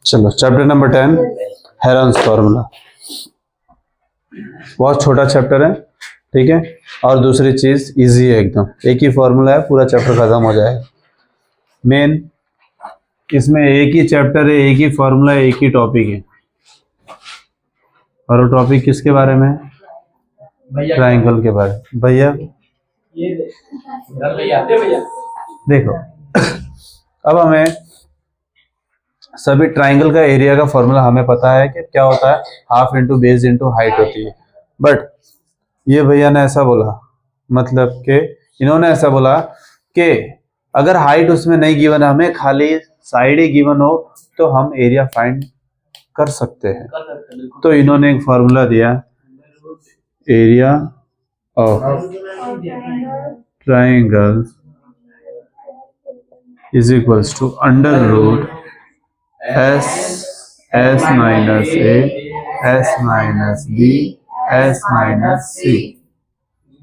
चलो chapter number 10 Heron's formula. बहुत छोटा चैप्टर है, ठीक है। और दूसरी चीज इजी है एकदम, एक ही फॉर्मूला है, पूरा चैप्टर खत्म हो जाएगा। मेन इसमें एक ही चैप्टर है, एक ही फॉर्मूला है, एक ही टॉपिक है। और वो टॉपिक किसके बारे में? ट्राइंगल के बारे में। भैया देखो अब हमें सभी ट्राइंगल का एरिया का फॉर्मूला हमें पता है कि क्या होता है, half into base into height होती है। बट ये भैया ने ऐसा बोला, मतलब कि इन्होंने ऐसा बोला कि अगर हाइट उसमें नहीं गिवन है, हमें खाली साइड ही गिवन हो तो हम एरिया फाइंड कर सकते हैं। तो इन्होंने एक फॉर्मूला दिया, area of triangle is equals to under root S minus A S minus B S minus सी।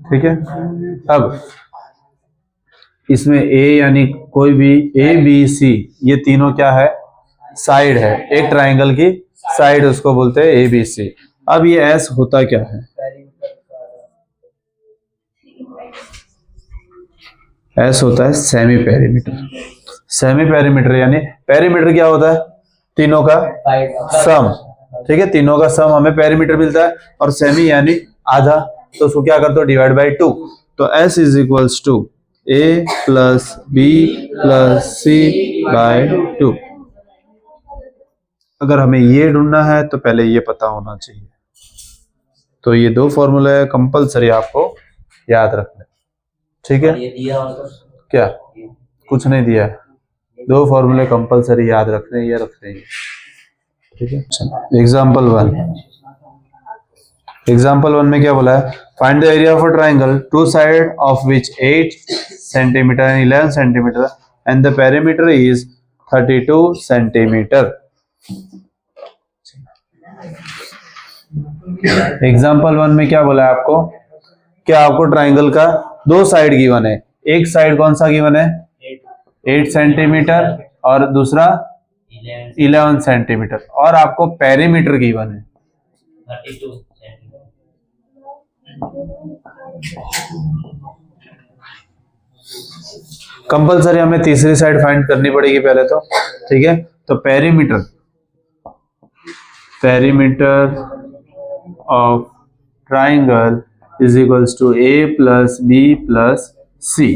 ठीक है। अब इसमें ए यानी कोई भी ए बी सी, ये तीनों क्या है? साइड है। एक ट्राइंगल की साइड उसको बोलते हैं ए बी सी। अब ये एस होता क्या है? एस होता है सेमी पेरीमीटर। सेमी पेरीमीटर यानी पेरीमीटर क्या होता है? तीनों का सम। ठीक है, तीनों का सम हमें पेरीमीटर मिलता है। और सेमी यानी आधा, तो उसको क्या करते हो? Divide by 2। तो S is equals to A plus B plus C by 2। अगर हमें ये ढूंढना है तो पहले ये पता होना चाहिए। तो ये दो फॉर्मूले कंपलसरी आपको याद रखना। ठीक है, क्या कुछ नहीं दिया है, दो फॉर्मूले कंपलसरी याद रखने, ये रखने। ठीक है, एग्जाम्पल 1। एग्जाम्पल 1 में क्या बोला है? Find the area of a triangle two side of which 8 centimetre and 11 centimetre and the perimeter is 32 centimetre. Example 1 में क्या बोला है आपको? क्या आपको ट्राइंगल का दो साइड गिवन है। एक साइड कौन सा गिवन है? 8 सेंटीमीटर और दूसरा 11 सेंटीमीटर। और आपको पेरीमीटर गिवन है 32 सेंटीमीटर। कंपलसरी हमें तीसरी साइड फाइंड करनी पड़ेगी पहले तो। ठीक है, तो perimeter of triangle is equals to A plus B plus C.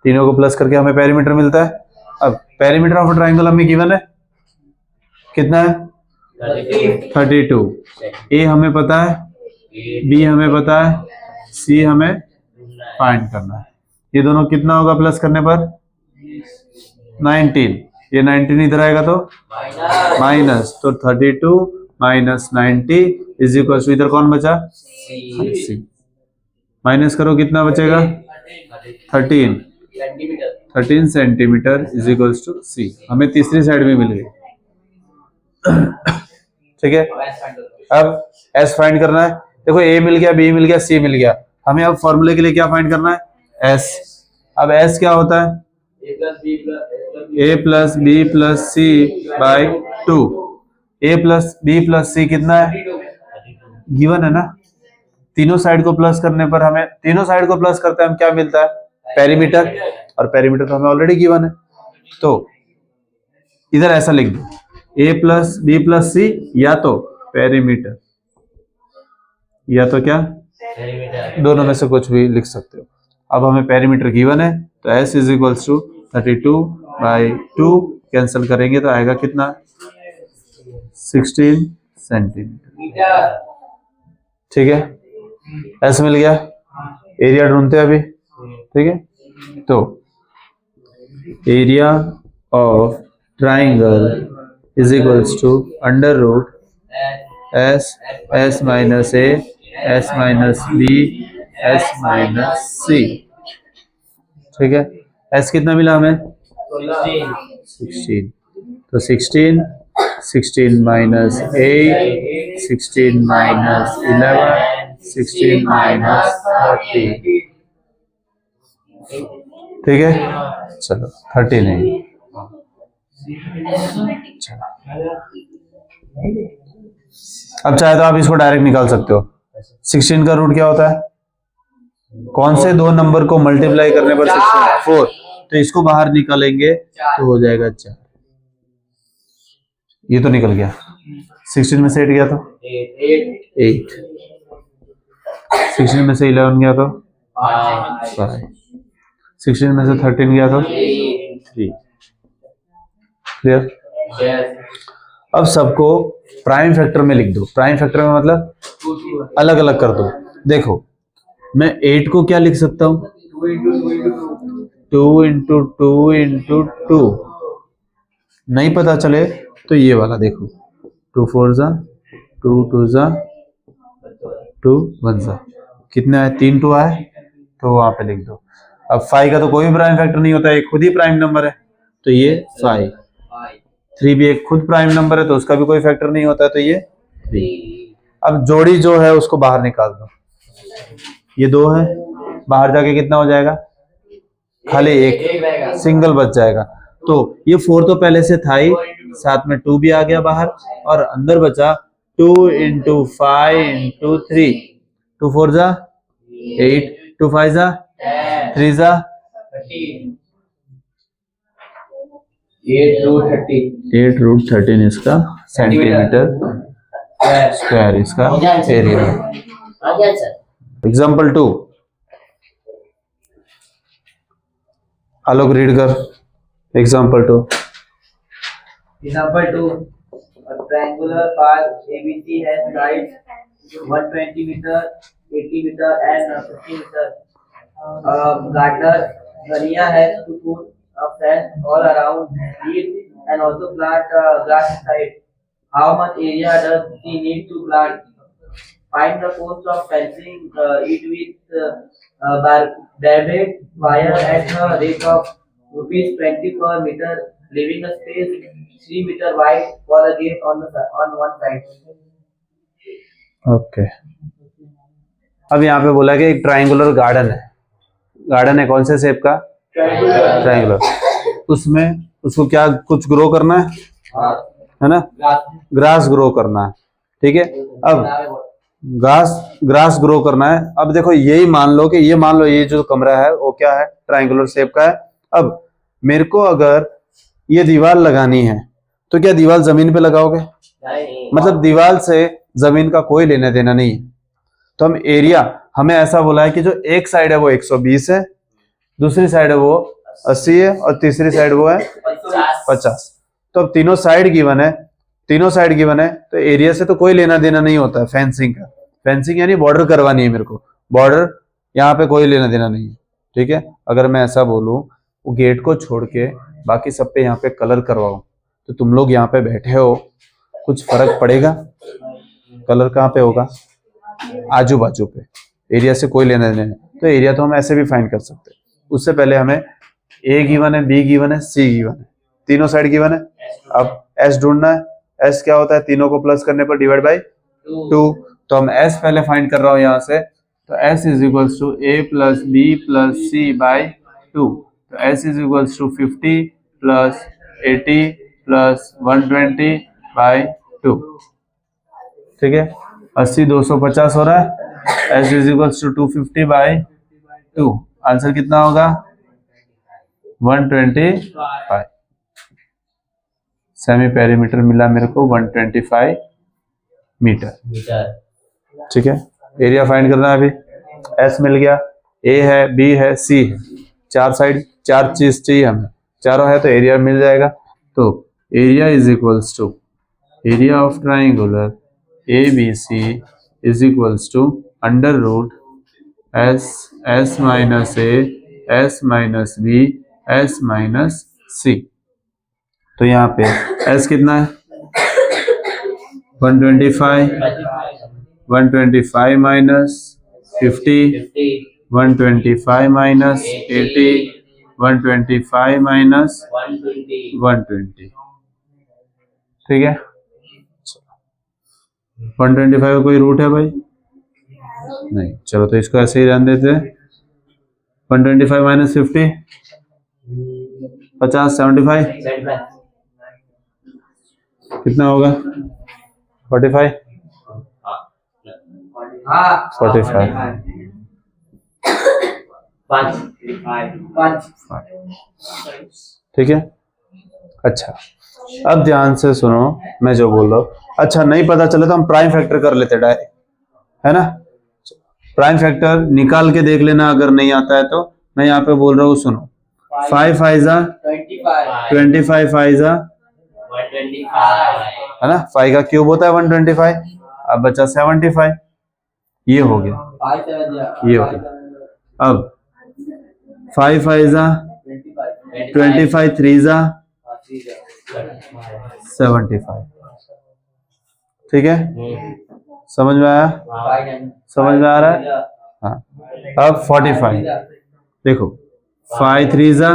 तीनों को प्लस करके हमें पेरीमीटर मिलता है। अब पेरीमीटर ऑफ ट्राइंगल हमें गिवन है कितना है? 32। ए हमें पता है, बी हमें पता है, सी हमें फाइंड करना है। ये दोनों कितना होगा प्लस करने पर? 19। ये 19 इधर आएगा तो माइनस, तो 32 माइनस 90 इज इक्वल टू, इधर कौन बचा? सी। माइनस करो, कितना बचेगा? 13 सेंटीमीटर इज इक्वल टू सी। हमें तीसरी साइड में मिल गई। ठीक है, अब एस फाइंड करना है। देखो ए मिल गया, बी मिल गया, सी मिल गया। हमें अब फॉर्मूले के लिए क्या फाइंड करना है? एस। अब एस क्या होता है? ए plus B plus C by 2। A plus B plus सी कितना है? गिवन है ना। तीनों साइड को प्लस करने पर हमें, तीनों साइड को प्लस करते हैं हम क्या मिलता है? पेरीमीटर। और पेरीमीटर तो हमें ऑलरेडी गिवन है। तो इधर ऐसा लिख दो, ए प्लस बी प्लस सी या तो पेरीमीटर या तो क्या, दोनों में से कुछ भी लिख सकते हो। अब हमें पेरीमीटर गिवन है, तो S is equals to 32 by 2। Cancel करेंगे तो आएगा कितना? 16 सेंटीमीटर। ठीक है, एस मिल गया। एरिया ढूंढते हैं अभी। ठीक है, तो area of triangle is equals to under root S minus A S minus B S minus सी। ठीक है, एस कितना मिला हमें? 16। तो 16 माइनस 8 16 माइनस 11, 16 माइनस 30। ठीक है, चलो 30 नहीं, अब चाहे तो आप इसको डायरेक्ट निकाल सकते हो। 16 का रूट क्या होता है? कौन से दो नंबर को मल्टीप्लाई करने पर 16? 4। तो इसको बाहर निकालेंगे तो हो जाएगा 4। ये तो निकल गया। 16 में से 8 गया तो 8। 16 में से 11 गया तो 5। 16 में से 13 गया तो 3। क्लियर? अब सबको प्राइम फैक्टर में लिख दो। प्राइम फैक्टर में मतलब अलग अलग कर दो। देखो, मैं 8 को क्या लिख सकता हूं? 2 इंटू 2 इंटू 2। नहीं पता चले तो ये वाला देखो, 2 4 जा, 2 2 जा, 2 1 जा, कितना है? 3 2 आए तो वहां पे लिख दो। अब 5 का तो कोई प्राइम फैक्टर नहीं होता है, खुद ही प्राइम नंबर है, तो ये 5। 3 भी एक खुद प्राइम नंबर है, तो उसका भी कोई फैक्टर नहीं होता है, तो ये 3। अब जोड़ी जो है उसको बाहर निकाल दो। ये 2 है, बाहर जाके कितना हो जाएगा? खाली एक सिंगल बच जाएगा। तो ये 4 तो पहले से था ही, साथ में 2 भी आ गया बाहर, और अंदर बचा 2 इंटू 5 इंटू 3। 2 4 जा 8, 2 5 जा 3 जा 8 रूट 13 इसका सेंटीमीटर स्क्वायर इसका एरिया। एग्जाम्पल 2, आलोक रीड कर। Example 2। Example 2. A triangular path ABC has sides 120 meter, 80 meter, and 50 meter. Gardener Ghania has to put a fence all around it and also plant grass inside. How much area does he need to plant? Find the cost of fencing it with barbed wire at the rate of ₹20 per meter, leaving a space 3 meter wide for a gate on one side. Okay, अब यहाँ पे बोला कि एक triangular garden है। Garden है कौन से शेप का? ट्राइंगुलर। उसमें उसको क्या कुछ ग्रो करना है ना? ग्रास ग्रो करना है। ठीक है, अब ग्रास ग्रो करना है। अब देखो, यही मान लो कि ये जो कमरा है वो क्या है? ट्राइंगुलर शेप का है। अब मेरे को अगर ये दीवार लगानी है तो क्या दीवार जमीन पे लगाओगे? मतलब दीवार से जमीन का कोई लेना देना नहीं है। तो हम एरिया, हमें ऐसा बोला है कि जो एक साइड है वो 120 है, दूसरी साइड है वो 80 है, और तीसरी साइड वो है 50। तो अब तीनों साइड गिवन है, तो एरिया से तो कोई लेना देना नहीं होता है फेंसिंग का। फेंसिंग यानी बॉर्डर करवानी है मेरे को, बॉर्डर यहाँ पे कोई लेना देना नहीं है। ठीक है, अगर मैं ऐसा बोलूं, वो गेट को छोड़ के बाकी सब पे यहाँ पे कलर करवाओ, तो तुम लोग यहाँ पे बैठे हो, कुछ फर्क पड़ेगा? कलर कहाँ पे होगा? आजू बाजू पे। एरिया से कोई लेना देना नहीं। तो एरिया तो हम ऐसे भी फाइंड कर सकते हैं। उससे पहले हमें ए गिवन है, बी गिवन है, सी गिवन है, तीनों साइड गिवन है। अब एस ढूंढना है। एस क्या होता है? तीनों को प्लस करने पर डिवाइड बाई 2। तो हम एस पहले फाइंड कर रहा हूं यहाँ से, तो S is equals to A plus B plus C by 2। तो S is equals to 50 plus 80 plus 120 by 2। ठीक है, 80 250 हो रहा है। S is equals to 250 by 2। Answer कितना होगा? 125। सेमी पेरीमीटर मिला मेरे को 125 मीटर। ठीक है, एरिया फाइंड करना है अभी। एस मिल गया, ए है, बी है, सी है, चार साइड, चार चीज चाहिए हमें, चारों है तो एरिया मिल जाएगा। तो area is equals to area of triangular a b c is equals to under root S minus A S minus B S minus c. तो यहाँ पे एस कितना है? 125 माइनस 50, 125 माइनस 80, 125 माइनस 120। ठीक है, 125 का कोई रूट है भाई? नहीं। चलो तो इसको ऐसे ही रहने देते हैं। 125 माइनस 50, 50, 75 कितना होगा? 45, हाँ 45 5 ठीक है। अच्छा अब ध्यान से सुनो मैं जो बोल रहा हूँ। अच्छा नहीं पता चले तो हम प्राइम फैक्टर कर लेते डायरेक्ट, है ना। प्राइम फैक्टर निकाल के देख लेना, अगर नहीं आता है तो मैं यहाँ पे बोल रहा हूँ सुनो। 5 फाइजा 25 फाइजा, है ना। 5 का क्यूब होता है 125, अब बचा 75, ये हो गया, ये हो गया। अब 5 फाइजा 25 थ्रीजा 75, ठीक है। समझ में आया? समझ में आ रहा है? हाँ। अब 45 देखो, 5 थ्रीजा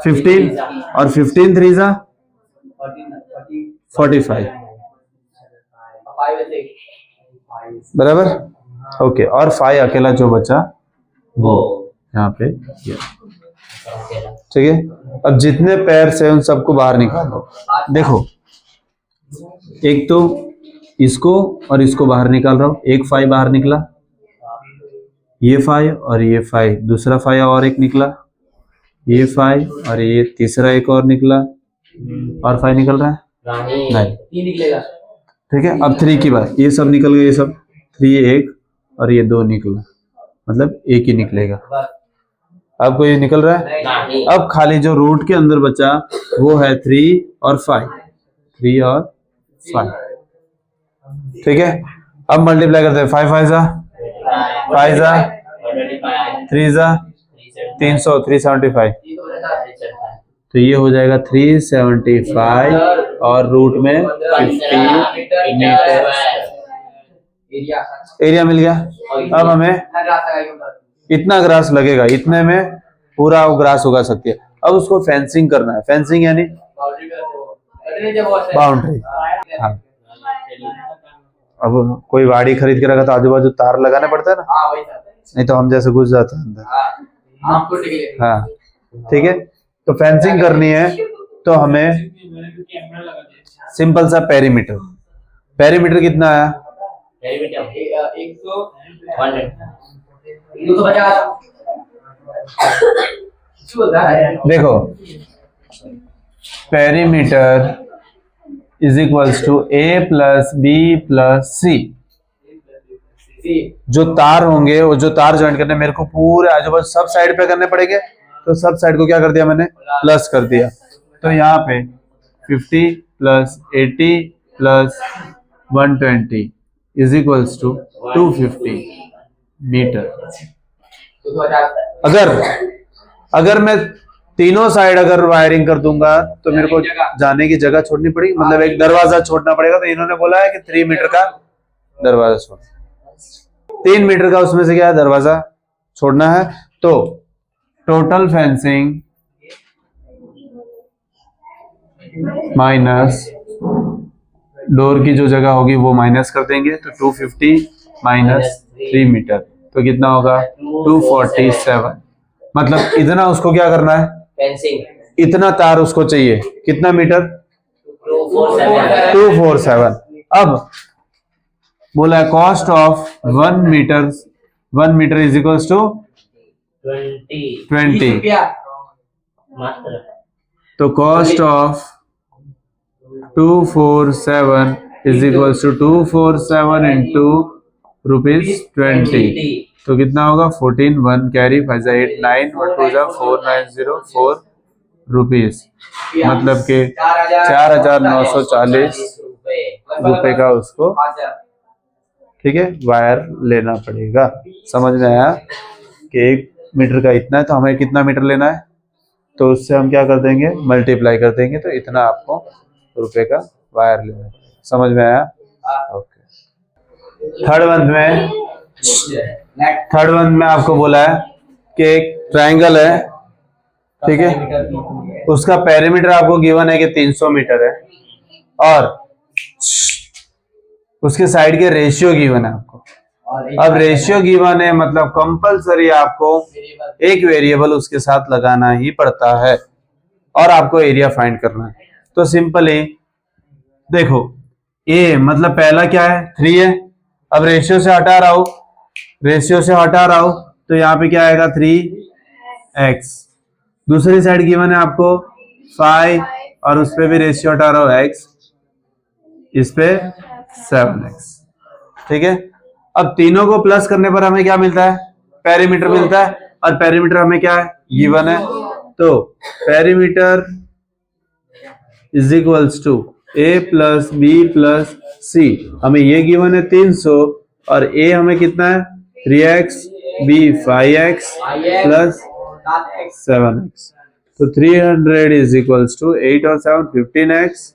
15 और 15 थ्रीजा 45, बराबर। ओके, और 5 अकेला जो बचा वो यहाँ पे किया, ठीक है। अब जितने पैर से उन सबको बाहर निकालो। देखो एक तो इसको और इसको बाहर निकाल रहा हूं, एक 5 बाहर निकला, ये 5 और ये 5, दूसरा 5 और एक निकला, ये 5 और ये तीसरा एक और निकला, और 5 निकल रहा है? नहीं, 3 निकलेगा। ठीक है। अब 3 की बात, ये सब निकल गए, ये सब 3 एक और ये 2 निकला, मतलब एक ही निकलेगा। अब कोई निकल रहा है? अब खाली जो रूट के अंदर बचा वो है 3 और 5, 3 और 5, ठीक है। अब मल्टीप्लाई करते हैं, 5 फाइजा 3 300 375, तो ये हो जाएगा 375 और रूट में 50 मीटर एरिया मिल गया। अब हमें इतना ग्रास लगेगा, इतने में पूरा वो ग्रास उगा सकती है। अब उसको फेंसिंग करना है, फेंसिंग यानी बाउंड्री। हाँ, अब कोई वाड़ी खरीद के रखा तो आजू बाजू तार लगाना पड़ता है ना, नहीं तो हम जैसे घुस जाते हैं अंदर। हाँ ठीक है, तो फेंसिंग करनी है तो हमें सिंपल सा पेरीमीटर। पेरीमीटर कितना आया? 250। देखो perimeter is equals to A plus B plus c. जो तार होंगे वो जो तार ज्वाइन करने मेरे को पूरे आजू बाजू सब साइड पे करने पड़ेंगे, तो सब साइड को क्या कर दिया मैंने? प्लस कर दिया। तो यहाँ पे 50 plus 80 plus 120 is equals to 250 metre. अगर मैं तीनों साइड अगर वायरिंग कर दूंगा तो मेरे को जाने की जगह छोड़नी पड़ेगी, मतलब एक दरवाजा छोड़ना पड़ेगा। तो इन्होंने बोला है कि 3 मीटर का दरवाजा छोड़ना, 3 मीटर का उसमें से क्या है? दरवाजा छोड़ना है। तो टोटल फेंसिंग माइनस डोर की जो जगह होगी वो माइनस कर देंगे, तो 250 माइनस 3 मीटर, तो कितना होगा? 247। मतलब इतना उसको क्या करना है? फेंसिंग। इतना तार उसको चाहिए। कितना मीटर? 247। अब बोला है cost of 1 metre is equals to 20। तो cost of 247 is equals to 247 into ₹20। तो कितना होगा? 14 1 कैरी 5 8 9 1 2 4904 रुपीज, मतलब के 4940 रुपए का उसको, ठीक है, वायर लेना पड़ेगा। समझ में आया कि 1 मीटर का इतना है, तो हमें कितना मीटर लेना है? तो उससे हम क्या कर देंगे? मल्टीप्लाई कर देंगे, तो इतना आपको रुपए का वायर लेना है। समझ में आया? ओके। थर्ड वन में आपको बोला है कि एक ट्रायंगल है, ठीक है, उसका पेरीमीटर आपको गिवन है कि 300 मीटर है, और उसके साइड के रेशियो गिवन है आपको। अब रेशियो गिवन है मतलब कंपलसरी आपको एक वेरिएबल उसके साथ लगाना ही पड़ता है और आपको एरिया फाइंड करना है। तो सिंपली देखो ए मतलब पहला क्या है 3 है। अब रेशियो से हटा रहा हूं, रेशियो से हटा रहा हूं तो यहाँ पे क्या आएगा 3x। दूसरी साइड गिवन है आपको 5 और उस पे भी रेशियो हटा रहा हूं x, इस पे 7x। ठीक है। अब तीनों को प्लस करने पर हमें क्या मिलता है, पेरीमीटर मिलता है और पेरीमीटर हमें क्या है गिवन है। तो perimeter is equals to a plus B plus c, हमें ये गिवन है 300 और a हमें कितना है 3x, b 5x plus 7x। तो 300 इज इक्वल्स टू 8 और 7 15x।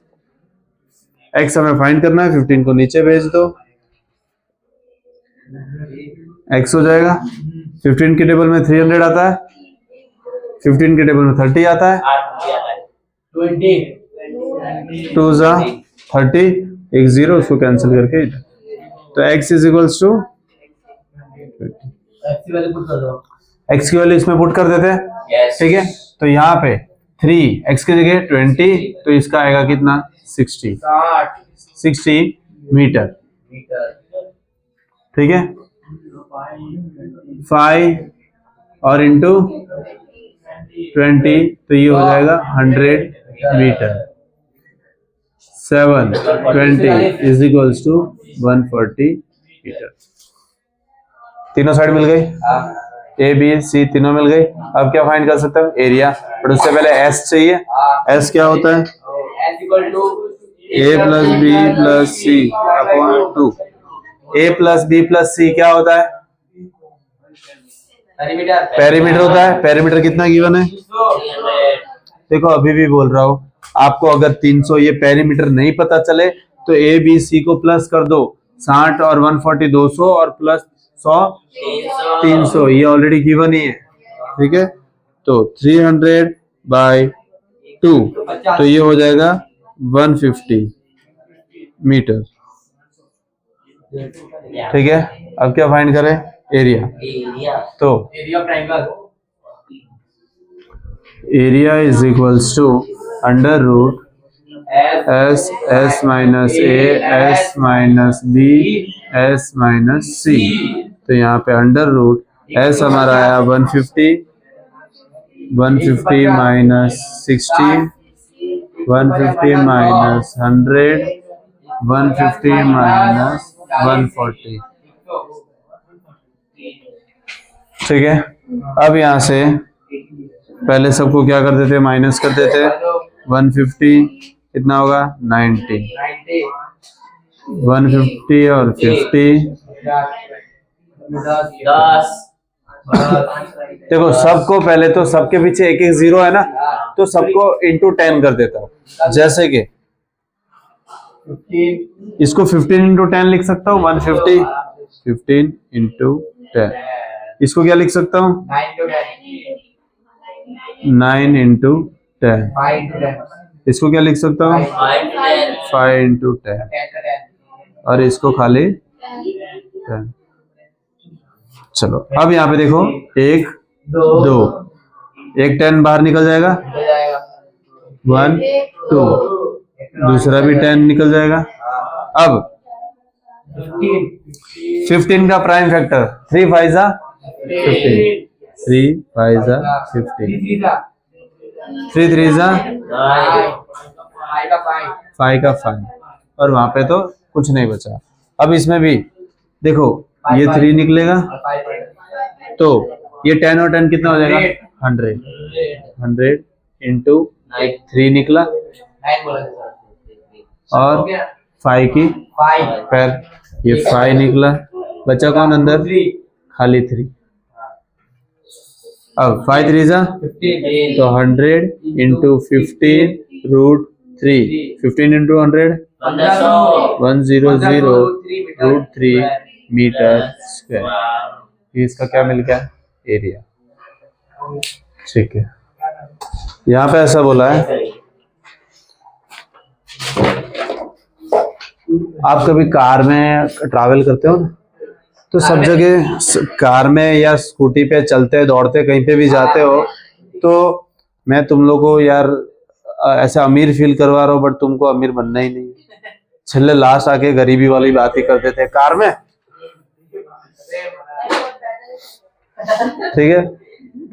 x हमें फाइंड करना है, 15 को नीचे भेज दो, x हो जाएगा। 15 के टेबल में 300 आता है, 15 के टेबल में 30 आता है, 2 जा 30, एक जीरो उसको कैंसिल करके, तो x is equals to x की वैल्यू इसमें पुट कर देते हैं। ठीक है। तो यहाँ पे 3 x की जगह 20 तो इसका आएगा कितना 60 मीटर। ठीक है। 5 और इंटू 20 तो ये हो जाएगा 100 metre. 7 20 is equals to 140 metre. तीनों साइड मिल गई, ए बी सी तीनों मिल गई। अब क्या फाइंड कर सकते हैं एरिया, बट उससे पहले एस चाहिए। एस क्या होता है ए plus B plus C upon 2। A plus B plus सी क्या होता है पेरीमीटर होता है। पेरीमीटर कितना गिवन है देखो, अभी भी बोल रहा हूं आपको, अगर 300 ये पेरीमीटर नहीं पता चले तो ए बी सी को प्लस कर दो, 60 और 140 200 और प्लस 100 300, ये ऑलरेडी गिवन ही है। ठीक है। तो 300 बाय 2 तो ये हो जाएगा 150 मीटर। ठीक है। अब क्या फाइंड करें एरिया, तो area is equals to under root s s minus A S minus B S minus c. तो यहाँ पे अंडर रूट एस हमारा आया 150 माइनस 60 150 माइनस 100 150 माइनस 140। ठीक है। अब यहाँ से पहले सबको क्या कर देते माइनस कर देते। 150 कितना होगा 90, 150 और 50 देखो सबको पहले तो सबके पीछे एक एक जीरो है ना, तो सबको इंटू 10 कर देता हूं। जैसे कि इसको 15 इंटू 10 लिख सकता हूँ 150, 15 इंटू 10। इसको क्या लिख सकता हूँ 9 इंटू 10। इसको क्या लिख सकता हूँ 5 इंटू 10 और इसको खाली 10। चलो अब यहाँ पे देखो 1 2 एक 10 बाहर निकल जाएगा, 1 2 दूसरा भी 10 निकल जाएगा। अब 15 का प्राइम फैक्टर 3 5 जा 15, 3 5 जा 15, 3 3 जा 5 का 5 और वहां पे तो कुछ नहीं बचा। अब इसमें भी देखो ये 3 निकलेगा तो ये 10 और 10 कितना हो जाएगा 100 इंटू 3 निकला और 5 की फिर ये 5 निकला, बचा कौन अंदर खाली 3। अब 5 3 जा तो 100 into 15 root 3, 15 into 100 100 root 3 metre square. इसका क्या मिल गया एरिया। ठीक है। यहाँ पे ऐसा बोला है आप कभी कार में ट्रैवल करते हो ना, तो सब जगह कार में या स्कूटी पे चलते दौड़ते कहीं पे भी जाते हो, तो मैं तुम लोग को यार ऐसा अमीर फील करवा रहा हूँ, बट तुमको अमीर बनना ही नहीं। छल्ले लास्ट आके गरीबी वाली बात ही करते थे कार में, ठीक है।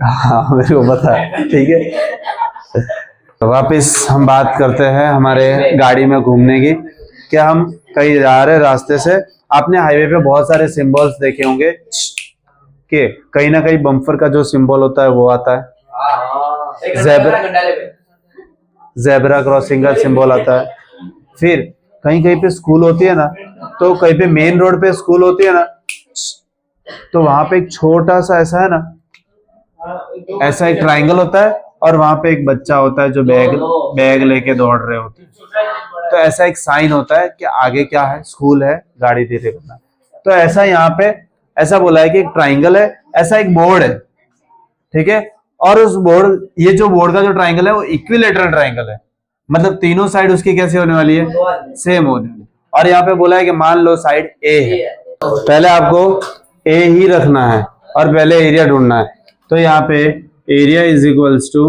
हाँ मेरे को पता है, ठीक है। तो वापिस हम बात करते हैं हमारे गाड़ी में घूमने की। क्या हम कहीं जा रहे रास्ते से, आपने हाईवे पे बहुत सारे सिंबल्स देखे होंगे कि कहीं ना कहीं बम्पर का जो सिंबल होता है वो आता है, जेब्रा क्रॉसिंग का सिंबल आता है। फिर कहीं कहीं पे स्कूल होती है ना, तो कहीं पे मेन रोड पे स्कूल होती है ना, तो वहां पे एक छोटा सा ऐसा है ना, ऐसा एक ट्रायंगल होता है और वहां पे एक बच्चा होता है जो बैग लेके दौड़ रहे होते हैं। तो ऐसा एक साइन होता है कि आगे क्या है, स्कूल है, गाड़ी धीरे करना। तो ऐसा यहाँ पे ऐसा बोला है कि एक ट्रायंगल है, ऐसा एक बोर्ड है, ठीक है। और उस बोर्ड, ये जो बोर्ड का जो ट्रायंगल है वो इक्विलेटरल ट्रायंगल है, मतलब तीनों साइड उसकी कैसे होने वाली है, सेम होने वाली। और यहाँ पे बोला है कि मान लो साइड ए है, पहले आपको ए ही रखना है और पहले एरिया ढूंढना है। तो यहाँ पे area is equals to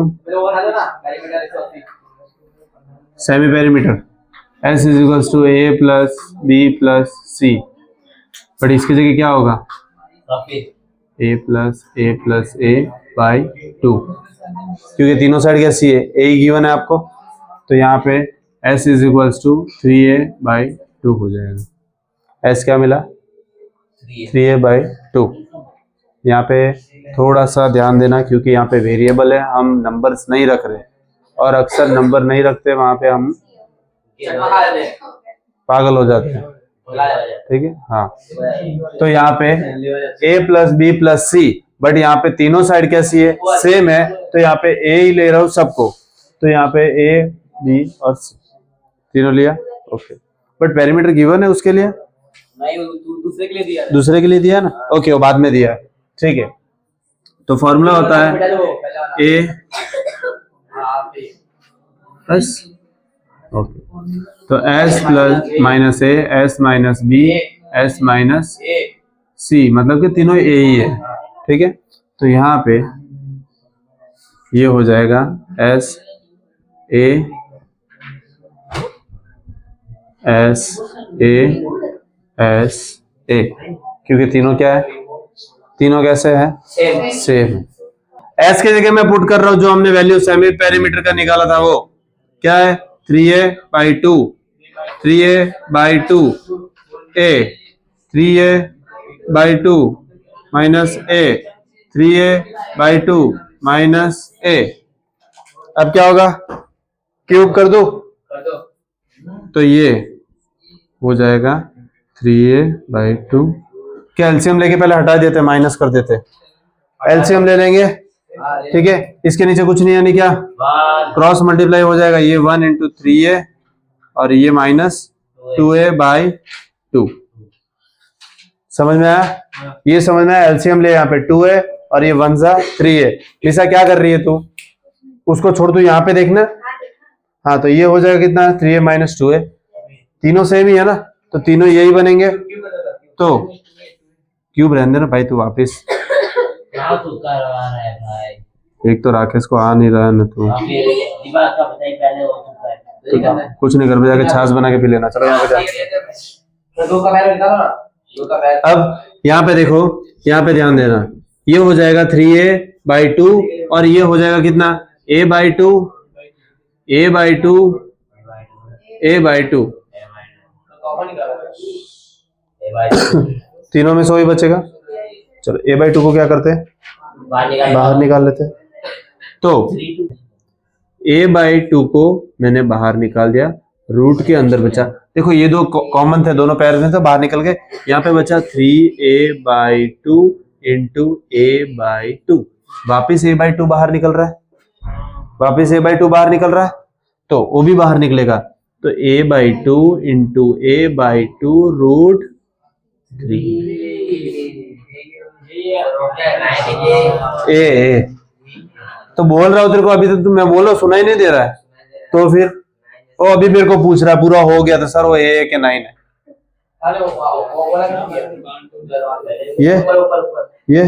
semi perimeter, S is equals to A plus B plus C. But इसकी जगह क्या होगा, ए प्लस ए बाई 2, क्योंकि तीनों साइड क्या सी है, ए ही गिवन है आपको। तो यहाँ पे s is equals to 3a by 2 हो जाएगा। s क्या मिला, 3a बाई 2। यहाँ पे थोड़ा सा ध्यान देना, क्योंकि यहाँ पे वेरिएबल है, हम नंबर्स नहीं रख रहे, और अक्सर नंबर नहीं रखते वहां पे हम पागल हो जाते हैं, ठीक है। हाँ, तो यहाँ पे a plus B plus C, but यहाँ पे तीनों साइड कैसी है, सेम है, तो यहाँ पे a ही ले रहा हूँ सबको। तो यहाँ पे a बी और सी तीनों लिया, ओके। बट पेरीमीटर गिवन है उसके लिए नहीं, दूसरे के लिए दिया है। दूसरे के लिए दिया ना, ओके, वो बाद में दिया है, ठीक है। तो फॉर्मूला होता है a प्लस, ओके, तो s प्लस माइनस ए, S minus B, S minus c, मतलब कि तीनों ए ही है, ठीक है। तो यहाँ पे ये हो जाएगा S A S A S A, क्योंकि तीनों क्या है, तीनों कैसे है, सेम। एस की जगह मैं पुट कर रहा हूं जो हमने वैल्यू सेमी पेरीमीटर का निकाला था, वो क्या है, 3a by 2, 3a by 2 a, 3a by 2 minus a, 3a by 2 minus a। अब क्या होगा, क्यूब कर दो, तो ये हो जाएगा 3a बाई 2। क्या एलसीएम लेके पहले हटा देते, माइनस कर देते, एलसीएम ले लेंगे, ठीक है। इसके नीचे कुछ नहीं, यानी क्या, क्रॉस मल्टीप्लाई हो जाएगा, ये 1 इंटू 3a और ये माइनस 2a बाई 2। समझ में आया, ये समझ में आया। एलसीएम ले यहाँ पे 2a और ये 1 सा 3a। लिसा क्या कर रही है तू, उसको छोड़, तू यहाँ पे देखना। हाँ, तो ये हो जाएगा कितना, 3a माइनस 2a, तीनों सेम ही है ना, तो तीनों यही बनेंगे। तो क्यूब रहने देना भाई, तू वापिस, एक तो राकेश को आ नहीं रहा है ना, तू कुछ नहीं, घर पे जाके छाछ बना के पी लेना। चलो यहाँ पे जा। अब यहाँ पे देखो, यहाँ पे ध्यान देना, ये हो जाएगा 3a बाई 2 और ये हो जाएगा कितना, a by 2, a by 2, a by 2, तीनों में 100 ही बचेगा। चलो a बाई 2 को क्या करते हैं, बाहर निकाल लेते हैं। तो a बाई 2 को मैंने बाहर निकाल दिया, रूट के अंदर बचा, देखो ये दो कॉमन थे, दोनों पैर में थे, बाहर निकल गए। यहाँ पे बचा 3a by 2 into a by 2, वापिस a बाई 2 बाहर निकल रहा है, वापिस a बाई 2 बाहर निकल रहा है, तो वो भी बाहर निकलेगा। तो a by 2 into a by 2 root 3 A. तो बोल रहा हूं तेरे को, अभी तक मैं बोल रहा हूं, सुना ही नहीं दे रहा है, तो फिर वो अभी मेरे को पूछ रहा है पूरा हो गया, तो सर वो ए के 9 है, अरे वो वाला नहीं है। ये ऊपर ऊपर ऊपर ये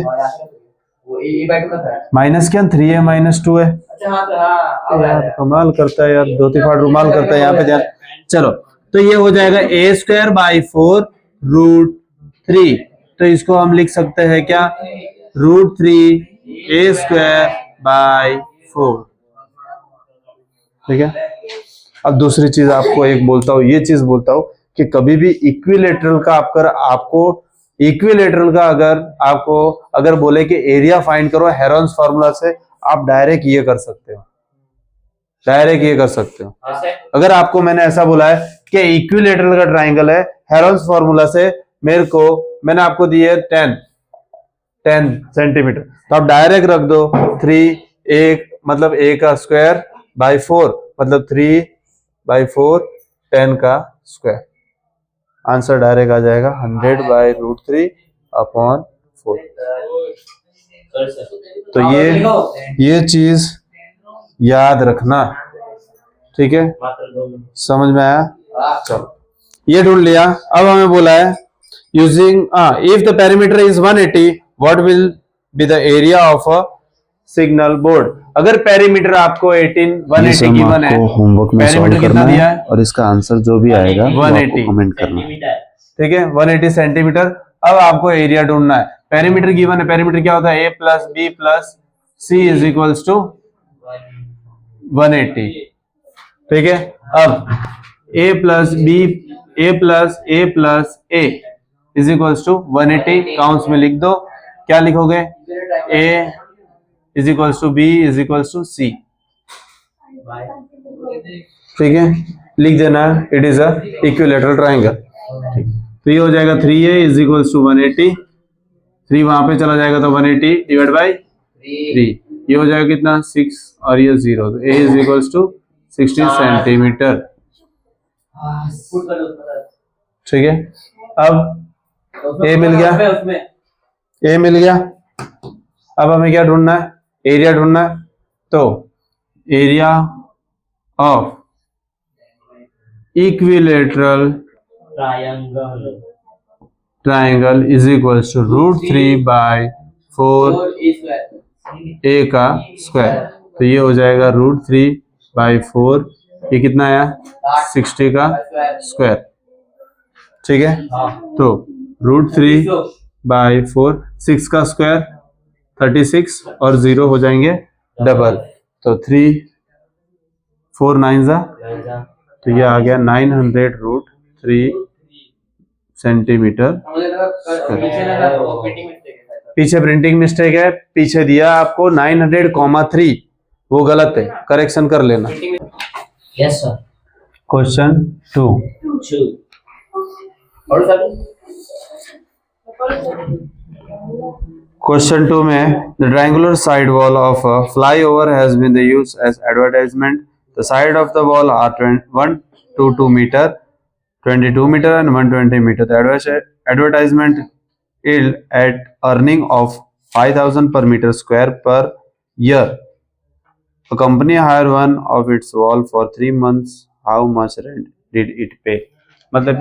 वो A/2 का था। माइनस क्या 3a-2 है अच्छा हाँ तो हाँ अब आ यार, रहा है। कमाल करता है यार, दो तिफाड़ रुमाल करता है यहाँ पे ध्यान। चलो तो ये हो जाएगा a²/4√3। तो इसको हम लिख सकते हैं क्या, √3 a²/4। ठीक है। अब दूसरी चीज आपको एक बोलता हूँ, ये चीज बोलता हूँ कि कभी भी इक्विलेटरल का अगर बोले कि एरिया फाइंड करो हेरोन्स फार्मूला से, आप डायरेक्ट ये कर सकते हो, अगर आपको मैंने ऐसा बोला है कि इक्विलेटरल का ट्राइंगल है हेरोन्स फार्मूला से, मैंने आपको दिए 10 सेंटीमीटर, तो आप डायरेक्ट रख दो 3 मतलब a का स्क्वायर बाई 4 मतलब 3/4 10 का स्क्वायर। आंसर डायरेक्ट आ जाएगा 100/√3/4। तो ये चीज याद रखना, ठीक है, समझ में आया। चलो ये ढूंढ लिया। अब हमें बोला है using if the perimeter is 180 what will be the area of a signal board. अगर पेरीमीटर आपको 180 गिवन है, होमवर्क में पेरीमीटर सॉल्व कितना करना दिया है है, और इसका आंसर जो भी आएगा वो 180 आपको कमेंट करना है। ठीक है 180 सेंटीमीटर। अब आपको एरिया ढूंढना है, पेरीमीटर गिवन है, पेरीमीटर क्या होता है a+b+c इज इक्वल्स टू 180। ठीक है, अब a plus a is equals to 180 काउंट्स में लिख दो। क्या लिखोगे, a is equals to b is equals to c। ठीक है, लिख देना it is a equilateral triangle. तो ये हो जाएगा 3a इज इक्वल्स टू 180, 3 वहां पे चला जाएगा तो 180 डिवाइड बाई 3, ये हो जाएगा कितना 6 और ये 0, तो a is equals to 60 centimetre. ठीक है, अब a मिल गया, अब हमें क्या ढूंढना है, एरिया ढूंढना है। तो area of equilateral triangle is equals to √3/4 a का स्क्वायर। तो ये हो जाएगा √3/4, ये कितना आया 60 का स्क्वायर। ठीक है, तो √3/4 6 का स्क्वायर 36 और 0 हो जाएंगे डबल, तो 3 4 9 जा, तो ये आ गया 900√3 सेंटीमीटर। पीछे प्रिंटिंग मिस्टेक है, पीछे दिया आपको 900,3, वो गलत है, करेक्शन कर लेना। Yes sir. क्वेश्चन 2 क्वेश्चन 2 में the triangular side wall of a flyover has been used as advertisement. The side of the wall are 122 metre, 22 meter and 120 meter. The advertisement yield at earning of 5,000 per meter square per year. A company hired one of its wall for 3 months. How much rent did it pay? मतलब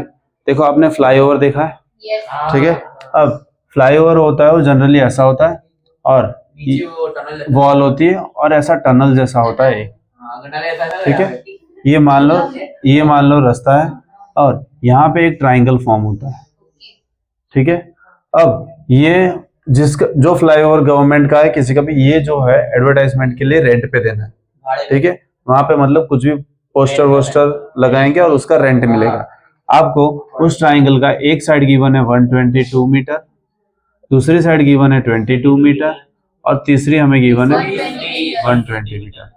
देखो आपने flyover देखा है, ठीक है, अब flyover होता है वो जनरली ऐसा होता है और वॉल होती है और ऐसा टनल जैसा होता है, ठीक है। ये मान लो रास्ता है और यहाँ पे एक ट्राइंगल फॉर्म होता है, ठीक है। अब ये जो फ्लाईओवर गवर्नमेंट का है किसी का भी, ये जो है एडवर्टाइजमेंट के लिए रेंट पे देना है, ठीक है। वहां पे मतलब कुछ भी पोस्टर लगाएंगे और उसका रेंट मिलेगा आपको। उस ट्राइंगल का एक साइड गिवन है 122 मीटर, दूसरी साइड गिवन है 22 मीटर और तीसरी हमें गिवन है 120 मीटर।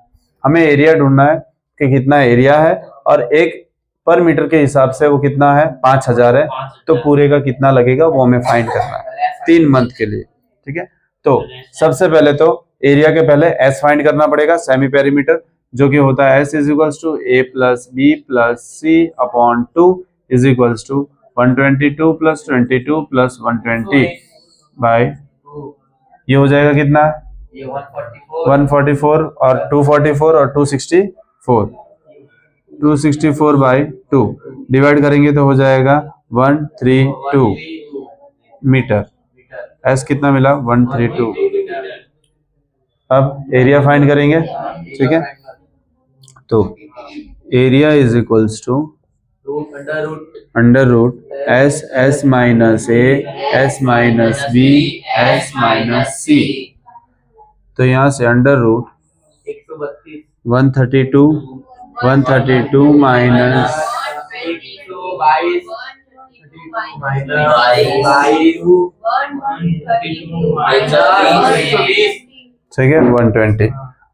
हमें एरिया ढूंढना है कि कितना एरिया है और एक पर मीटर के हिसाब से वो कितना है 5000 है, तो पूरे का कितना लगेगा वो हमें फाइंड करना है 3 मंथ के लिए, ठीक है। तो सबसे पहले तो एरिया के पहले एस फाइंड करना पड़ेगा, सेमी पेरीमीटर, जो कि होता है S is equals to a plus B plus C upon 2 is equals to 122 plus 22 plus 120 by, ये हो जाएगा कितना 144 और 244 और 264 264 बाई 2 डिवाइड करेंगे तो हो जाएगा 132 मीटर। एस कितना मिला? 132। अब एरिया फाइंड करेंगे, ठीक है। तो area is equals to under root s s minus A S minus B S minus c. तो यहाँ से अंडर रूट 132 माइनस ठीक है 120।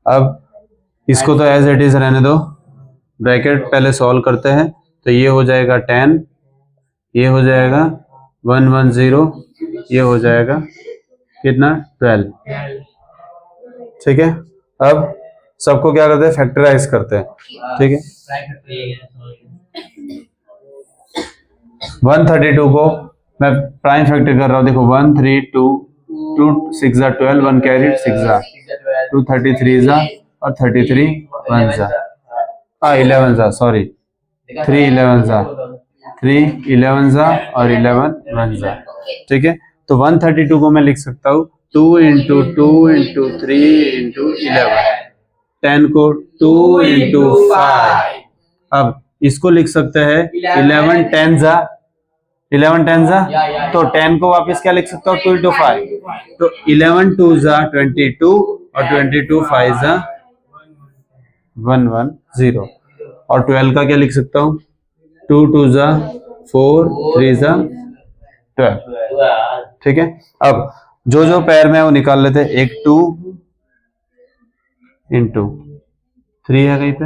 अब इसको तो एज इट इज रहने दो, ब्रैकेट पहले सॉल्व करते हैं। तो ये हो जाएगा 10, ये हो जाएगा 110, ये हो जाएगा कितना 12, ठीक है। अब सबको क्या करते हैं? फैक्टराइज करते हैं, ठीक है। 132 को मैं प्राइम फैक्टर कर रहा हूँ, देखो 132 2 6 12 1 कैरी 6 2 33 और 33 1 11 सॉरी 3 11 3 11 और 11 1, ठीक है। तो 132 को मैं लिख सकता हूँ 2 इंटू 2 इंटू 3 इंटू 11, 10 को 2 इंटू 5। अब इसको लिख सकते हैं 11 10 तो 10 को वापस क्या लिख सकता हूँ 2 इंटू 5। तो 11 2 22 और 22 5 110 और 12 का क्या लिख सकता हूँ 2 2 4 3 12, ठीक है। अब जो जो पैर में वो निकाल लेते हैं, एक 2 इंटू 3 है कहीं पे,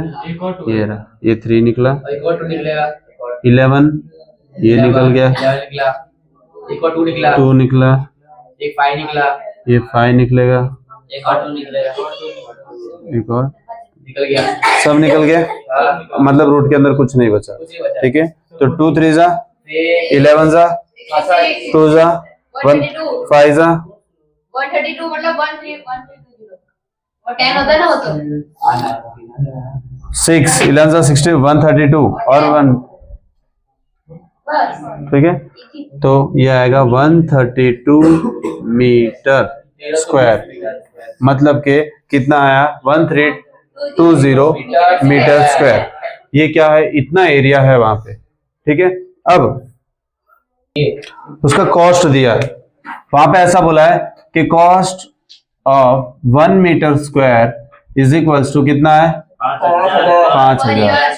ये रहा, ये 3 निकला, 11 ये निकल गया, 2 निकला, एक 5 निकला, ये 5 निकलेगा, एक और 2 निकलेगा, एक और निकल गया, सब निकल गया, मतलब रूट के अंदर कुछ नहीं बचा, ठीक है। तो 2 3 11 2 1 5 132 मतलब 13130 और 10 होता है ना वो तो 6 11 16 132 और 1, बस ठीक है। तो ये आएगा 132 मीटर स्क्वायर, मतलब के कितना आया 1320 मीटर स्क्वायर। ये क्या है? इतना एरिया है वहां पे, ठीक है। अब उसका कॉस्ट दिया है, वहां पे ऐसा बोला है कि cost of 1 metre square is equals to कितना है 5000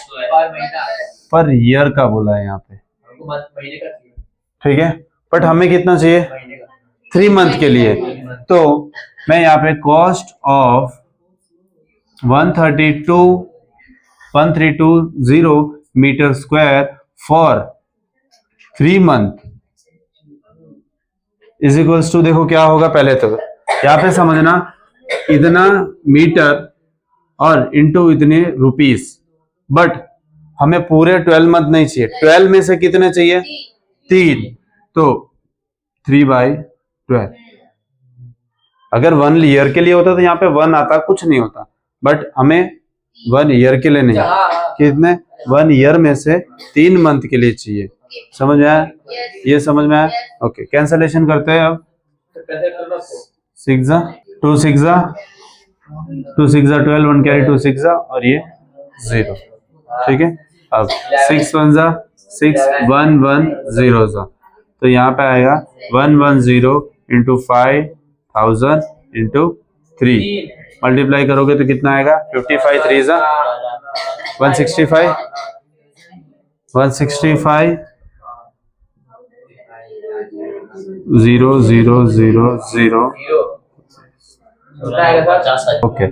पर ईयर का बोला है यहाँ पे, ठीक है। बट हमें कितना चाहिए 3 मंथ के लिए। तो मैं यहाँ पे cost of 1320 metre square for 3 month is equals to, देखो क्या होगा पहले तो यहाँ पे समझना, इतना मीटर और इंटू इतने रुपीस, बट हमें पूरे 12 मंथ नहीं चाहिए, 12 में से कितने चाहिए 3, तो 3/12। अगर 1 ईयर के लिए होता तो यहाँ पे 1 आता, कुछ नहीं होता, बट हमें 1 ईयर के लिए नहीं, कितने 1 ईयर में से 3 मंथ के लिए चाहिए। समझ में आया? ये समझ में आया? ओके, कैंसलेशन करते हैं अब। 6 2 6 2 6 12 1 कैरी 2 6 और ये 0, ठीक है। अब 6 1 6 1 1 0 तो यहाँ पे आएगा 110 इंटू 5000 इंटू 3 मल्टीप्लाई करोगे तो कितना आएगा 55 3 165 0 0 0 0 ओके।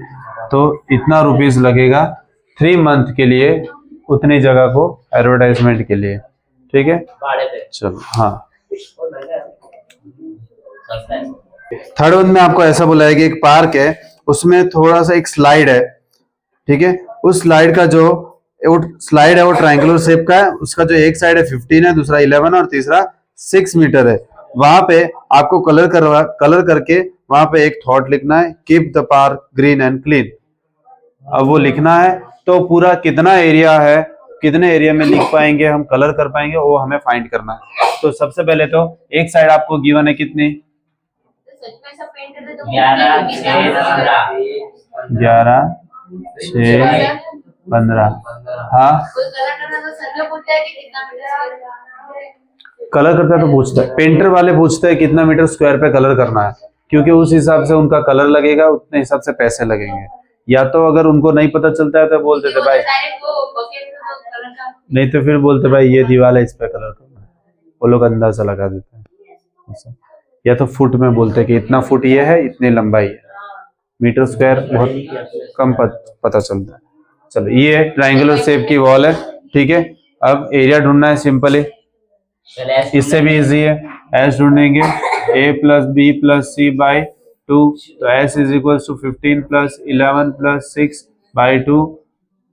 तो इतना रुपीस लगेगा 3 मंथ के लिए, उतनी जगह को एडवर्टाइजमेंट के लिए, ठीक है। चलो हाँ, थर्ड वन में आपको ऐसा बोला है कि एक पार्क है, उसमें थोड़ा सा एक स्लाइड है, ठीक है। उस स्लाइड का जो स्लाइड है वो ट्रायंगुलर शेप का है, उसका जो एक साइड है 15 है, दूसरा 11 और तीसरा 6 मीटर है। वहां पे आपको कलर करके वहां पे एक थॉट लिखना है, keep the park green and clean. अब वो लिखना है तो पूरा कितना एरिया है कितने एरिया में लिख पाएंगे, हम कलर कर पाएंगे, वो हमें फाइंड करना है। तो सबसे पहले तो एक साइड आपको गिवन है कितनी, तो सच में सब पेंट कर दे तो 11 6 11 6 15। हाँ कोई कलर करना तो सर में पूछता है कि कितना मीटर कलर करता है तो पूछता है, पेंटर वाले पूछते हैं कितना मीटर स्क्वायर पे कलर करना है, क्योंकि उस हिसाब से उनका कलर लगेगा, उतने हिसाब से पैसे लगेंगे। या तो अगर उनको नहीं पता चलता है तो बोल देते भाई, डायरेक्ट वो बकेट में तो कलर का नहीं तो फिर बोलते भाई ये दीवार है, इस पे कलर करना है, वो लोग अंदाजा लगा देते हैं ऐसा। या तो फुट में बोलते हैं कि इतना फुट ये है, इतनी लंबाई है, मीटर स्क्वायर बहुत कम पता चलता है। चलो ये ट्रायंगुलर शेप की वॉल है, ठीक है। अब एरिया ढूंढना है सिंपली, इससे भी इजी है, एस ढूंढेंगे a plus B plus C by 2, तो s is equal to 15 plus 11 plus 6 by 2,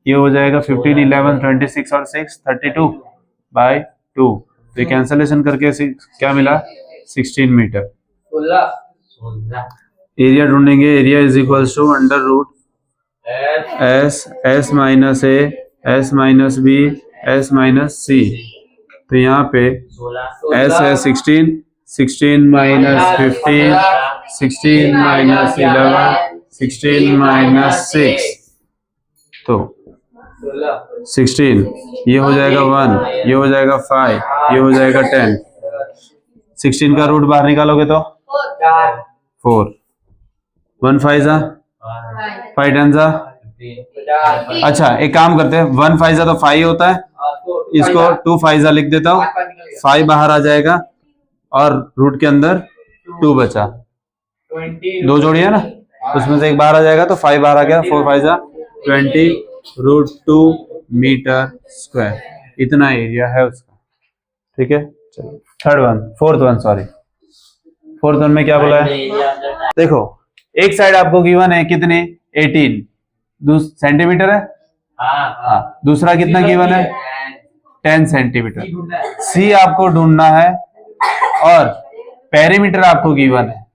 ये हो जाएगा 15 11 26 और 6 32 बाई 2, तो कैंसलेशन करके क्या मिला 16 मीटर। 16 एरिया ढूंढेंगे, area is equal to under root S minus A S minus B S minus c, तो यहाँ पे एस है 16 16 माइनस 15 16 माइनस 11 16 माइनस 6, तो 16 ये हो जाएगा 1, ये हो जाएगा 5, ये हो जाएगा 10। 16 का रूट बाहर निकालोगे तो 4, 1 5 जा 5 10 जा। अच्छा एक काम करते हैं, 1 5 जा तो 5 होता है, इसको 2 5 जा लिख देता हूँ, 5 बाहर आ जाएगा और रूट के अंदर 2 बचा, 2 जोड़ी है ना, उसमें से एक बाहर आ जाएगा तो 5 बाहर आ गया, 4 5 जा 20 रूट 2 मीटर स्क्वायर, इतना एरिया है उसका, ठीक है। चलो फोर्थ वन में क्या बोला है, देखो एक साइड आपको गिवन है कितने 18 सेंटीमीटर है, हाँ दूसरा कितना गिवन है 10 सेंटीमीटर। सी आपको ढूंढना है और पेरीमीटर आपको गिवन है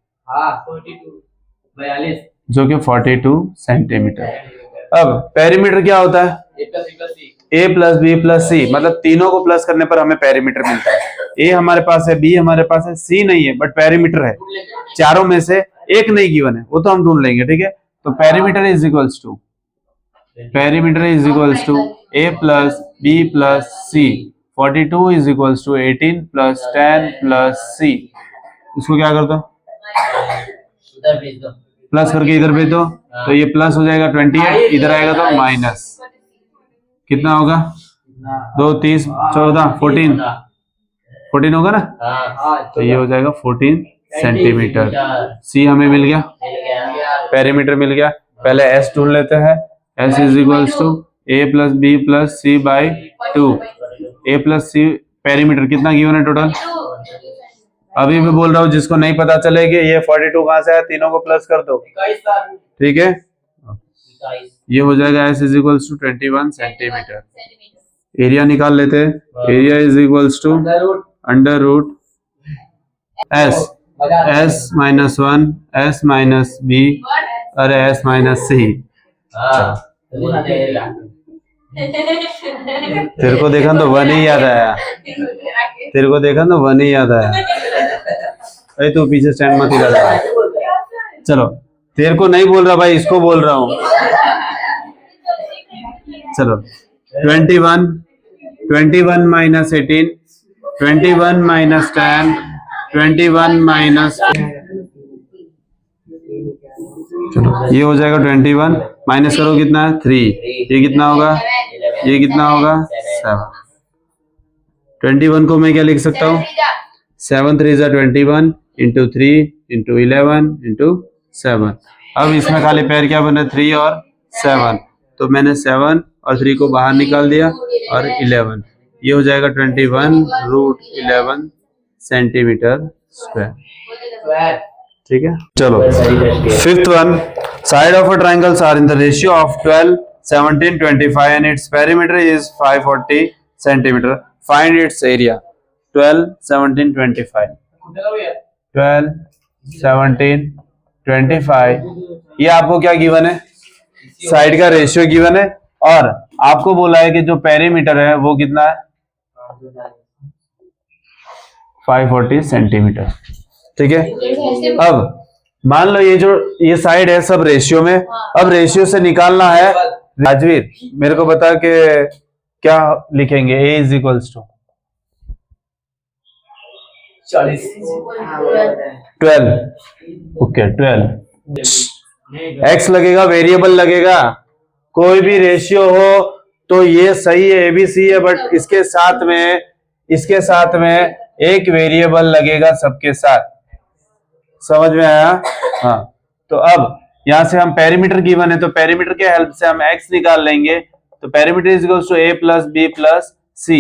42 जो कि 42 सेंटीमीटर। अब पेरीमीटर क्या होता है, ए प्लस बी प्लस सी, मतलब तीनों को प्लस करने पर हमें पेरीमीटर मिलता है। ए हमारे पास है, बी हमारे पास है, सी नहीं है बट पेरीमीटर है, चारों में से एक नहीं गिवन है, वो तो हम ढूंढ लेंगे, ठीक है। तो perimeter is equals to A plus B plus c, 42 is equals to 18 plus 10 plus c. इसको क्या कर दो, प्लस करके इधर भेज दो, तो ये प्लस हो जाएगा 28, इधर आएगा तो माइनस, कितना होगा 2 30 14 14 होगा ना, तो ये हो जाएगा 14 सेंटीमीटर। सी हमें मिल गया, पेरीमीटर मिल गया। पहले एस ढूंढ लेते हैं, S is equals to A plus B plus C by 2, A plus C perimeter कितना गिवन है टोटल, अभी भी बोल रहा हूँ जिसको नहीं पता चलेगी ये 42 कहाँ से है, तीनों को प्लस कर दो, ठीक है। ये हो जाएगा S is equals to 21 centimetre. Area निकाल लेते हैं, area is equals to under root S minus 1 S minus B अरे एस माइनस सी। तेरे को देखा तो 1 ही याद आया, तेरे को देखा तो 1 ही याद आया। अरे तू पीछे स्टैंड मत इधर, चलो तेरे को नहीं बोल रहा भाई, इसको बोल रहा हूँ। चलो 21 माइनस 18 21 माइनस 10 21 माइनस, चलो ये हो जाएगा 21 माइनस करो कितना है 3, ये कितना होगा, ये कितना होगा 7। 21 को मैं क्या लिख सकता हूँ, 7 3 जा 21 इंटू 3 इंटू 11 इंटू 7। अब इसमें खाली पैर क्या बने 3 और 7, तो मैंने 7 और 3 को बाहर निकाल दिया और 11, ये हो जाएगा 21 रूट 11 सेंटीमीटर स्क्वायर, ठीक है। चलो fifth one, side of a triangles are in the ratio of 12 17 25 and its perimeter is 540 centimetre, find its area. 12 17 25 12 17 25, ये आपको क्या गिवन है, साइड का रेशियो गिवन है और आपको बोला है कि जो पेरीमीटर है वो कितना है 540 सेंटीमीटर। ठीक है, अब मान लो ये साइड है सब रेशियो में, अब रेशियो से निकालना है। राजवीर मेरे को बता कि क्या लिखेंगे, a is equals to 12। Okay 12 x लगेगा, वेरिएबल लगेगा। कोई भी रेशियो हो तो ये सही है, एबीसी है, बट इसके साथ में एक वेरिएबल लगेगा सबके साथ। समझ में आया? हाँ, तो अब यहां से हम पेरीमीटर गिवन है तो पेरीमीटर के हेल्प से हम x निकाल लेंगे। तो perimeter is equals to a plus b plus c।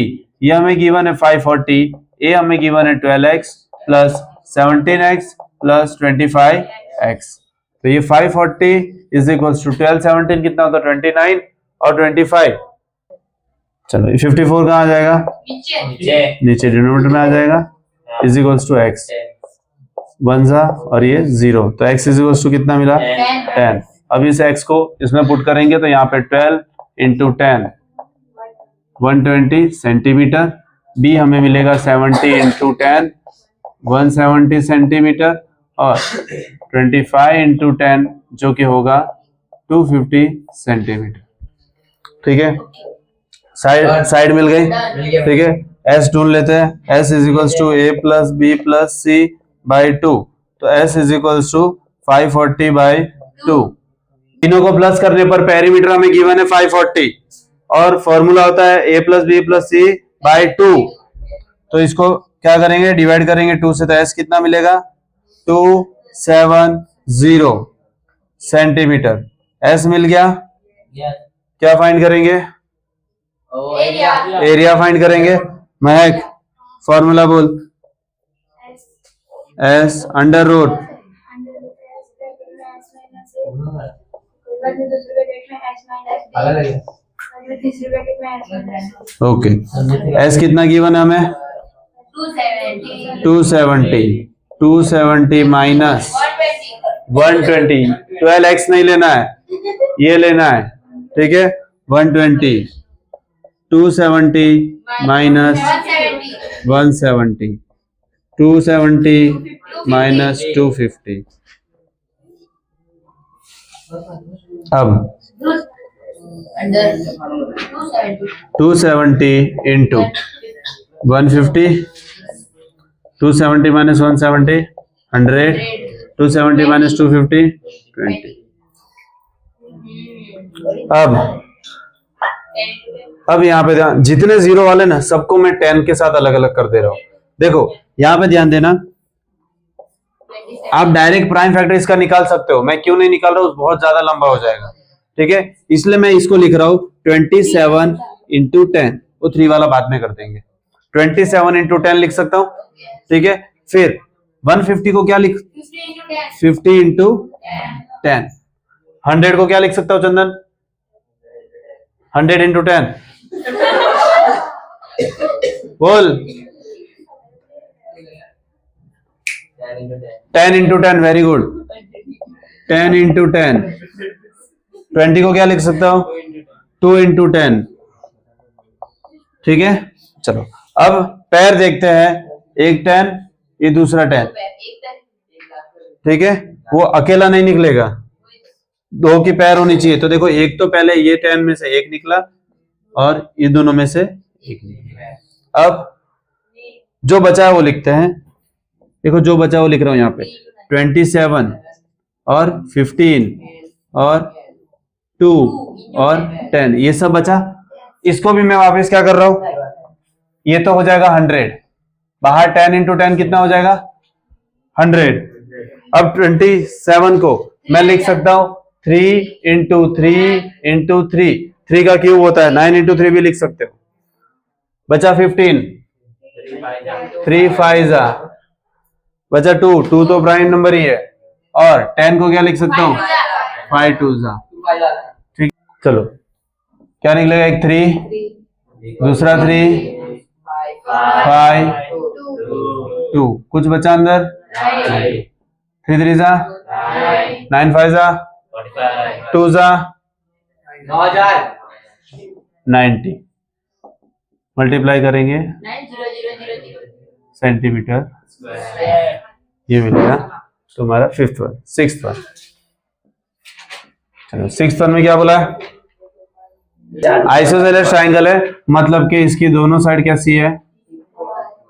ये हमें गिवन है 540, a हमें गिवन है 12x plus 17x plus 25x। तो ये 540 इज इक्वल्स टू 12 17 कितना होता है 29 और 25। चलो ये 54 कहाँ आ जाएगा? नीचे डिनोमिनेटर में आ जाएगा, इज इक्वल्स टू x 1 जा और ये 0, तो x इज इक्वल्स टू कितना मिला 10। अब इस x को इसमें पुट करेंगे तो यहाँ पे 12 इंटू 10 120 सेंटीमीटर, b हमें मिलेगा 70 इंटू 10 170 सेंटीमीटर और 25 इंटू 10 जो कि होगा 250 सेंटीमीटर। ठीक है, साइड मिल गई। ठीक है, s ढूंढ लेते हैं। s is equals to a plus b plus c by 2, तो s is equals to 540 by 2। तीनों को प्लस करने पर पेरीमीटर हमें गिवन है 540 और फॉर्मूला होता है a plus b plus c by 2। तो इसको क्या करेंगे, डिवाइड करेंगे 2 से, तो s कितना मिलेगा 270 सेंटीमीटर। s मिल गया। क्या फाइंड करेंगे? एरिया फाइंड करेंगे। महक फॉर्मूला बोल। s under root okay, s कितना गिवन है हमें 270 माइनस 120। 12x नहीं लेना है, ये लेना है। ठीक है, 120 270 माइनस 170 270 माइनस 250। अब 270 इंटू 150, 270 माइनस 170 100, 270 माइनस 250 20। अब यहाँ पे ध्यान, जितने जीरो वाले ना सबको मैं 10 के साथ अलग अलग कर दे रहा हूं। देखो यहाँ पे ध्यान देना, आप डायरेक्ट प्राइम फैक्टर इसका निकाल सकते हो, मैं क्यों नहीं निकाल रहा हूं, बहुत ज्यादा लंबा हो जाएगा। ठीक है, इसलिए मैं इसको लिख रहा हूं 27 इंटू 10, वो 3 वाला बाद में कर देंगे। 27 इंटू 10 लिख सकता हूं। ठीक है, फिर 150 को क्या लिख 50 इंटू 10। 100 को क्या लिख सकता हूं चंदन 100 इंटू 10 बोल 10 इंटू 10। Very good, 10 into 10। 20 को क्या लिख सकता हूं 2 इंटू 10। ठीक है, चलो अब पैर देखते हैं, एक 10 ये दूसरा 10। ठीक है, वो अकेला नहीं निकलेगा, 2 की पैर होनी चाहिए। तो देखो एक तो पहले ये 10 में से एक निकला और ये दोनों में से एक निकला। अब जो बचा है वो लिखते हैं। देखो जो बचा वो लिख रहा हूं यहाँ पे 27 और 15 और 2 और 10, ये सब बचा। इसको भी मैं वापस क्या कर रहा हूं, ये तो हो जाएगा 100, बाहर 10 इंटू 10 कितना हो जाएगा 100। अब 27 को मैं लिख सकता हूं 3 इंटू 3 इंटू 3, 3 का क्यूब होता है, 9 इंटू 3 भी लिख सकते हो। बचा 15, 3 5 जा, बचा 2, 2 तो प्राइम नंबर ही है, और 10 को क्या लिख सकता हूँ 5 2 जा। ठीक, चलो क्या निकलेगा, एक 3, दूसरा 3 5 2, कुछ बचा अंदर 3 3 जा 9 5 जा 2 जा 90 मल्टीप्लाई करेंगे 90000 सेंटीमीटर, ये मिलेगा तुम्हारा फिफ्थ वन। सिक्स्थ वन, चलो सिक्स्थ वन में क्या बोला है? आइसोसेलेस ट्राइंगल है, मतलब कि इसकी दोनों साइड कैसी है?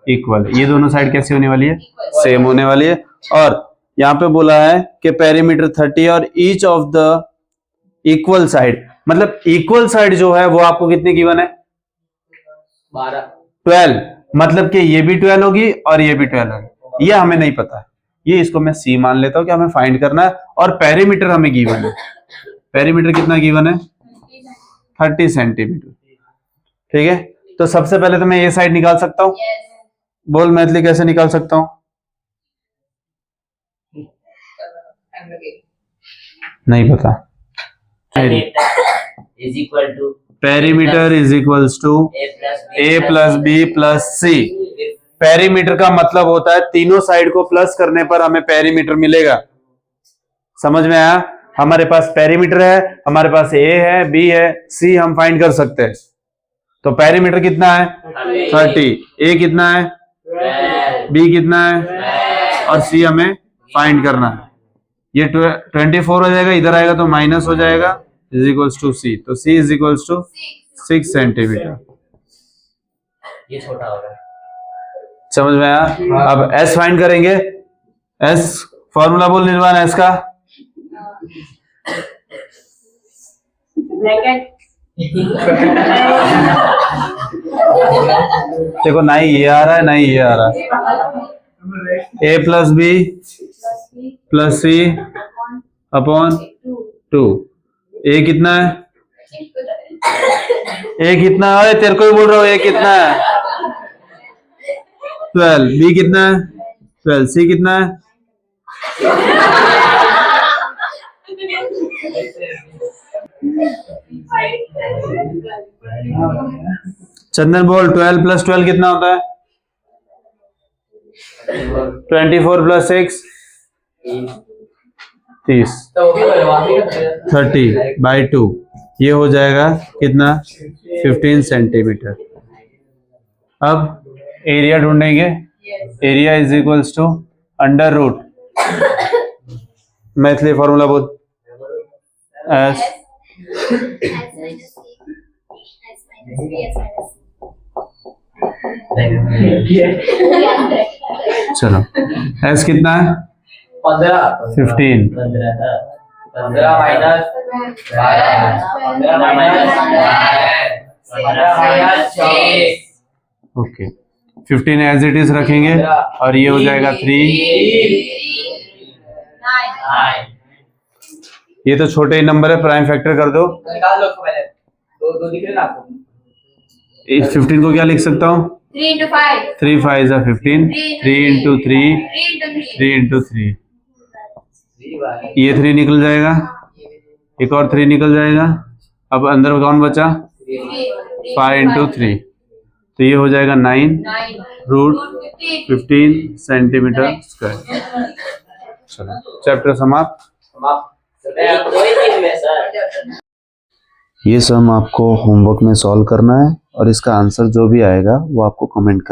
इक्वल। ये दोनों साइड कैसी होने वाली है? सेम होने वाली है। और यहाँ पे बोला है कि पेरीमीटर 30 और each of the equal side, मतलब इक्वल साइड जो है वो आपको कितनी गिवन है? 12, मतलब कि ये भी 12 होगी और ये भी 12 होगी। ये हमें नहीं पता है, ये इसको मैं सी मान लेता हूं कि हमें फाइंड करना है। और पेरीमीटर हमें गिवन है, पेरीमीटर कितना गिवन है? 30 सेंटीमीटर। ठीक है, तो सबसे पहले तो मैं ये साइड निकाल सकता हूं। बोल मैथिली कैसे निकाल सकता हूं? नहीं पता। is equal to perimeter is equals to A plus B plus C. Perimeter का मतलब होता है तीनों साइड को प्लस करने पर हमें पेरीमीटर मिलेगा। समझ में आया? हमारे पास पेरीमीटर है, हमारे पास ए है, बी है, सी हम फाइंड कर सकते हैं। तो पेरीमीटर कितना है? 30। ए कितना है? बी कितना है? और सी हमें फाइंड करना है। ये 24 हो जाएगा, इधर आएगा तो माइनस हो जाएगा, इज इक्वल्स टू सी। तो सी इज इक्वल्स टू 6 सेंटीमीटर। ये छोटा हो रहा है। समझ में आया? अब एस फाइंड करेंगे। एस फॉर्मूला बोल निर्वाण एस का। देखो ना ही ये आ रहा है ना ही ये आ रहा है। ए plus B plus C upon 2। ए कितना है? ए कितना है? तेरे को ही बोल रहा हूँ, ए कितना है? 12। बी कितना है? 12। सी कितना है? चंदन बोल 12 प्लस 12 कितना होता है? 24 प्लस 6 30। 30/2 ये हो जाएगा कितना? 15 सेंटीमीटर। अब एरिया ढूंढेंगे। Area is equals to under root, मैथिली फॉर्मूला बोल। एस चलो एस कितना है? 15। 15 minus 6। Okay, 15 as it is रखेंगे और ये हो जाएगा 3। ये तो छोटे ही नंबर है, प्राइम फैक्टर कर दो। निकाल लो उसको पहले। दो दिख रहे ना आपको? इस 15 को क्या लिख सकता हूँ? 3 into 5 3 5 is 15। 3 into 3 3 into 3। ये 3 निकल जाएगा, एक और 3 निकल जाएगा। अब अंदर कौन बचा? 5 into 3, तो ये हो जाएगा 9 रूट 15 सेंटीमीटर स्क्वायर। चलो चैप्टर समाप्त। ये सम आपको होमवर्क में सॉल्व करना है और इसका आंसर जो भी आएगा वो आपको कमेंट करना है।